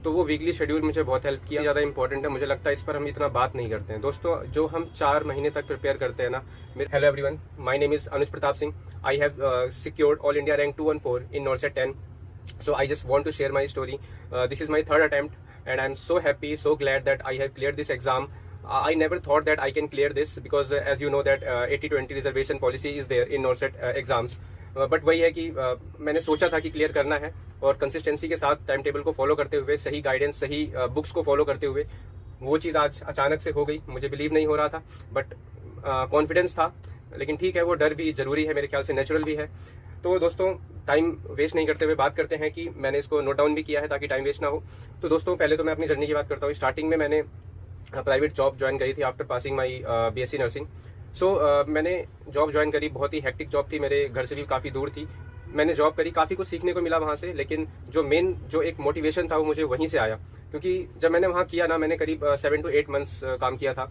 तो वो weekly schedule मुझे बहुत हेल्प किया, ज़्यादा इंपॉर्टेंट है। मुझे लगता है इस पर हम इतना बात नहीं करते हैं दोस्तों। जो हम 4 महीने तक प्रिपेयर करते हैं ना। Hello everyone, my name is Anuj Pratap Singh. I have secured all India rank 214 in नॉर्सेट 10. So I just want to share my story. This is my third attempt and I'm so happy, so glad that I have cleared this exam. I never thought that I can clear this because as you know that 80-20 reservation policy is there in NORCET exams. But वही है कि मैंने सोचा था कि clear करना है और कंसिस्टेंसी के साथ टाइम टेबल को फॉलो करते हुए, सही गाइडेंस, सही बुक्स को फॉलो करते हुए वो चीज़ आज अचानक से हो गई। मुझे बिलीव नहीं हो रहा था बट कॉन्फिडेंस था। लेकिन ठीक है, वो डर भी जरूरी है, मेरे ख्याल से नेचुरल भी है। तो दोस्तों टाइम वेस्ट नहीं करते हुए बात करते हैं कि मैंने इसको नोट डाउन भी किया है ताकि टाइम वेस्ट ना हो। तो दोस्तों पहले तो मैं अपनी जर्नी की बात करता हूँ। स्टार्टिंग में मैंने प्राइवेट जॉब ज्वाइन करी थी आफ्टर पासिंग माई BSc नर्सिंग। मैंने जॉब ज्वाइन करी, बहुत ही हेक्टिक जॉब थी, मेरे घर से भी काफ़ी दूर थी। मैंने जॉब करी, काफ़ी कुछ सीखने को मिला वहाँ से, लेकिन जो एक मोटिवेशन था वो मुझे वहीं से आया। क्योंकि जब मैंने वहाँ किया ना, मैंने करीब 7 to 8 months काम किया था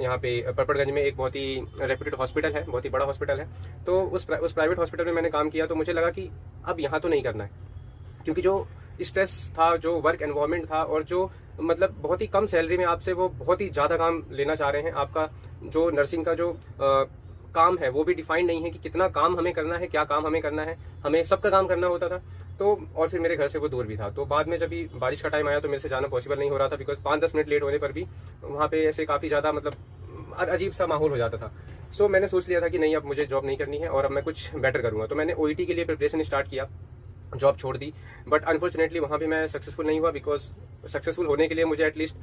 यहाँ पे परपड़गंज में। एक बहुत ही रेप्यूटेड हॉस्पिटल है, बहुत ही बड़ा हॉस्पिटल है। तो उस प्राइवेट हॉस्पिटल में मैंने काम किया। तो मुझे लगा कि अब यहाँ तो नहीं करना है, क्योंकि जो स्ट्रेस था, जो वर्क एनवायरनमेंट था और जो मतलब बहुत ही कम सैलरी में आपसे वो बहुत ही ज़्यादा काम लेना चाह रहे हैं। आपका जो नर्सिंग का जो काम है वो भी डिफाइंड नहीं है कि कितना काम हमें करना है, क्या काम हमें करना है, हमें सबका काम करना होता था। तो और फिर मेरे घर से वो दूर भी था। तो बाद में जब भी बारिश का टाइम आया तो मेरे से जाना पॉसिबल नहीं हो रहा था, बिकॉज 5-10 मिनट लेट होने पर भी वहाँ पे ऐसे काफ़ी ज़्यादा मतलब अजीब सा माहौल हो जाता था। मैंने सोच लिया था कि नहीं, अब मुझे जॉब नहीं करनी है और अब मैं कुछ बेटर करूँगा। तो मैंने OET के लिए प्रिपरेशन स्टार्ट किया, जॉब छोड़ दी। बट अनफॉर्चुनेटली वहाँ भी मैं सक्सेसफुल नहीं हुआ, बिकॉज सक्सेसफुल होने के लिए मुझे एटलीस्ट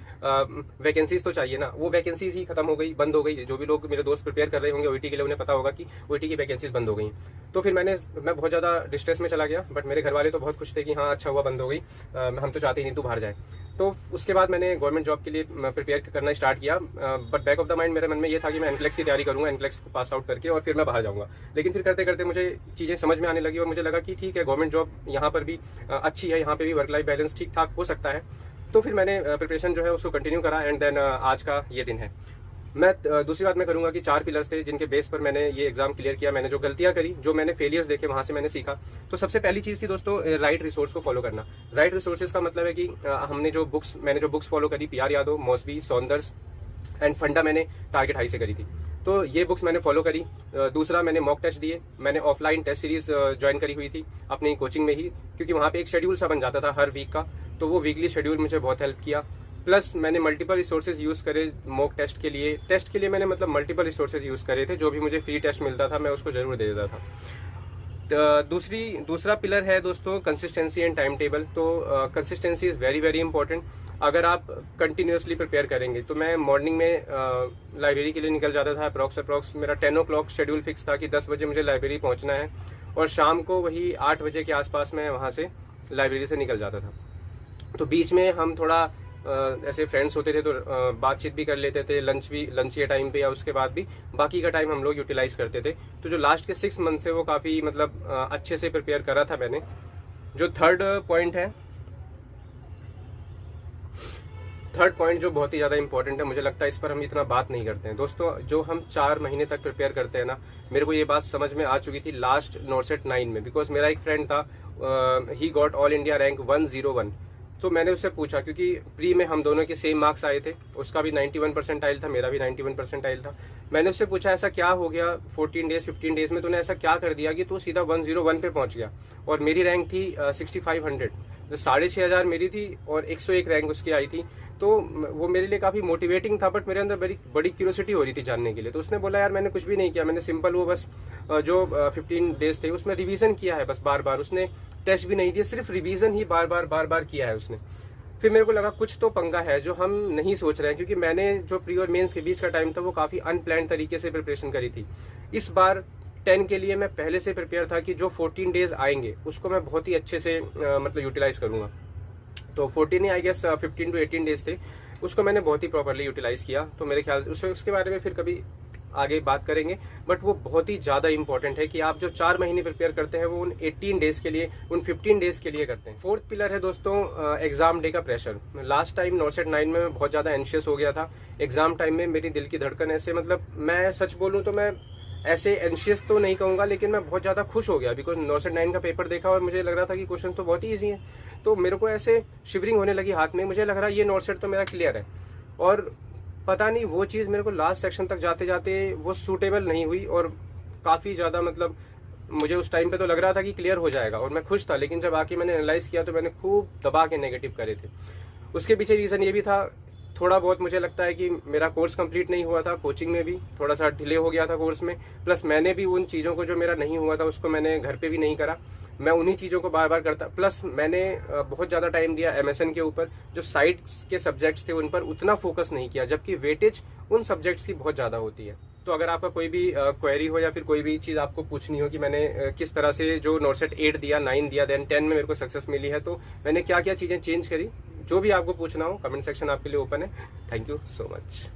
वैकेंसीज तो चाहिए ना। वो वैकेंसीज ही खत्म हो गई, बंद हो गई। जो भी लोग मेरे दोस्त प्रिपेयर कर रहे होंगे OET के लिए, उन्हें पता होगा कि OET की वैकेंसीज बंद हो गई। तो फिर मैं बहुत ज़्यादा डिस्ट्रेस में चला गया। बट मेरे घर वाले तो बहुत खुश थे कि हाँ अच्छा हुआ बंद हो गई, हम तो चाहते ही नहीं तू बाहर जाए। तो उसके बाद मैंने गवर्नमेंट जॉब के लिए प्रिपेयर करना स्टार्ट किया। But back of the mind मेरे मन में ये था कि मैं NCLEX की तैयारी करूंगा, NCLEX को पास आउट करके और फिर मैं बाहर जाऊंगा। लेकिन फिर करते करते मुझे चीज़ें समझ में आने लगी और मुझे लगा कि ठीक है, गवर्नमेंट जॉब यहाँ पर भी अच्छी है, यहाँ पे भी वर्क लाइफ बैलेंस ठीक ठाक हो सकता है। तो फिर मैंने प्रिपरेशन जो है उसको कंटिन्यू करा एंड देन आज का ये दिन है। मैं दूसरी बात मैं करूंगा कि 4 पिलर्स थे जिनके बेस पर मैंने ये एग्जाम क्लियर किया। मैंने जो गलतियां करी, जो मैंने फेलियर्स देखे, वहां से मैंने सीखा। तो सबसे पहली चीज थी दोस्तों राइट रिसोर्स को फॉलो करना। राइट रिसोर्सेज का मतलब है कि मैंने जो बुक्स फॉलो करी, PR यादव, मॉसबी, सौंदर्स एंड फंडा मैंने टारगेट हाई से करी थी। तो ये बुक्स मैंने फॉलो करी। दूसरा, मैंने मॉक टेस्ट दिए। मैंने ऑफलाइन टेस्ट सीरीज ज्वाइन करी हुई थी अपनी कोचिंग में ही, क्योंकि वहाँ पे एक शेड्यूल सा बन जाता था हर वीक का। तो वो वीकली शेड्यूल मुझे बहुत हेल्प किया। प्लस मैंने मल्टीपल रिसोर्सेज यूज करे मॉक टेस्ट के लिए मैंने मतलब मल्टीपल रिसोर्सेज यूज करे थे। जो भी मुझे फ्री टेस्ट मिलता था मैं उसको जरूर दे देता था। दूसरा पिलर है दोस्तों कंसिस्टेंसी एंड टाइम टेबल। तो consistency is very very important. अगर आप कंटिन्यूसली प्रिपेयर करेंगे, तो मैं मॉर्निंग में लाइब्रेरी के लिए निकल जाता था। अप्रॉक्स मेरा 10 o'clock शेड्यूल फिक्स था कि 10 बजे मुझे लाइब्रेरी पहुंचना है और शाम को वही 8 बजे के आसपास मैं वहाँ से लाइब्रेरी से निकल जाता था। तो बीच में हम थोड़ा ऐसे फ्रेंड्स होते थे तो बातचीत भी कर लेते थे, लंच के टाइम पे या उसके बाद भी बाकी का टाइम हम लोग यूटिलाइज करते थे। तो जो लास्ट के 6 मंथ से वो काफ़ी मतलब अच्छे से प्रिपेयर करा था मैंने। जो थर्ड पॉइंट जो बहुत ही ज़्यादा इंपॉर्टेंट है, मुझे लगता है इस पर हम इतना बात नहीं करते हैं दोस्तों। जो हम 4 महीने तक प्रिपेयर करते हैं ना, मेरे को ये बात समझ में आ चुकी थी लास्ट NORCET 9 में। बिकॉज मेरा एक फ्रेंड था, he got all India rank 101। तो मैंने उससे पूछा, क्योंकि प्री में हम दोनों के सेम मार्क्स आए थे। उसका भी 91 परसेंटाइल था, मेरा भी 91 परसेंटाइल था। मैंने उससे पूछा ऐसा क्या हो गया 15 डेज में तूने ऐसा क्या कर दिया कि तू सीधा 101 पे पहुंच गया। और मेरी रैंक थी 6500, तो 6500 मेरी थी और 101 रैंक उसकी आई थी। तो वो मेरे लिए काफ़ी मोटिवेटिंग था। बट मेरे अंदर बड़ी क्यूरियोसिटी हो रही थी जानने के लिए। तो उसने बोला यार मैंने कुछ भी नहीं किया, मैंने सिंपल वो बस जो 15 डेज थे उसमें रिवीजन किया है बस बार बार। उसने टेस्ट भी नहीं दिया, सिर्फ रिवीजन ही बार बार किया है उसने। फिर मेरे को लगा कुछ तो पंगा है जो हम नहीं सोच रहे हैं, क्योंकि मैंने जो प्री और मेंस के बीच का टाइम था वो काफ़ी अनप्लान्ड तरीके से प्रिपरेशन करी थी। इस बार 10 के लिए मैं पहले से प्रिपेयर था कि जो 14 डेज आएंगे उसको मैं बहुत ही अच्छे से मतलब यूटिलाइज करूंगा। तो 14 ही आई गेस 15 to 18 डेज थे, उसको मैंने बहुत ही प्रॉपरली यूटिलाइज किया। तो मेरे ख्याल से उसके बारे में फिर कभी आगे बात करेंगे। बट वो बहुत ही ज़्यादा इंपॉर्टेंट है कि आप जो 4 महीने प्रिपेयर करते हैं वो उन 18 डेज के लिए, उन 15 डेज के लिए करते हैं। फोर्थ पिलर है दोस्तों एग्जाम डे का प्रेशर। लास्ट टाइम NORCET 9 में मैं बहुत ज़्यादा एंशियस हो गया था। एग्जाम टाइम में मेरी दिल की धड़कन ऐसे, मतलब मैं सच बोलूँ तो मैं ऐसे एंशियस तो नहीं कहूँगा, लेकिन मैं बहुत ज़्यादा खुश हो गया। बिकॉज NORCET 9 का पेपर देखा और मुझे लग रहा था कि क्वेश्चन तो बहुत ही ईजी है। तो मेरे को ऐसे शिवरिंग होने लगी हाथ में, मुझे लग रहा है ये नोट सेट तो मेरा क्लियर है, और पता नहीं वो चीज़ मेरे को लास्ट सेक्शन तक जाते जाते वो सूटेबल नहीं हुई, और काफ़ी ज़्यादा मतलब मुझे उस टाइम पे तो लग रहा था कि क्लियर हो जाएगा और मैं खुश था, लेकिन जब आके मैंने एनालाइज किया तो मैंने खूब दबा के नेगेटिव करे थे। उसके पीछे रीज़न ये भी था, थोड़ा बहुत मुझे लगता है कि मेरा कोर्स कंप्लीट नहीं हुआ था, कोचिंग में भी थोड़ा सा डिले हो गया था कोर्स में, प्लस मैंने भी उन चीज़ों को जो मेरा नहीं हुआ था उसको मैंने घर पे भी नहीं करा, मैं उन्हीं चीज़ों को बार बार करता, प्लस मैंने बहुत ज़्यादा टाइम दिया एमएसएन के ऊपर, जो साइड्स के सब्जेक्ट्स थे उन पर उतना फोकस नहीं किया, जबकि वेटेज उन सब्जेक्ट्स की बहुत ज़्यादा होती है। तो अगर आपका कोई भी क्वेरी हो या फिर कोई भी चीज़ आपको पूछनी हो कि मैंने किस तरह से जो नोट सेट 8 दिया, 9 दिया, देन 10 में मेरे को सक्सेस मिली है, तो मैंने क्या क्या चीज़ें चेंज करी, जो भी आपको पूछना हो कमेंट सेक्शन आपके लिए ओपन है। Thank you so much.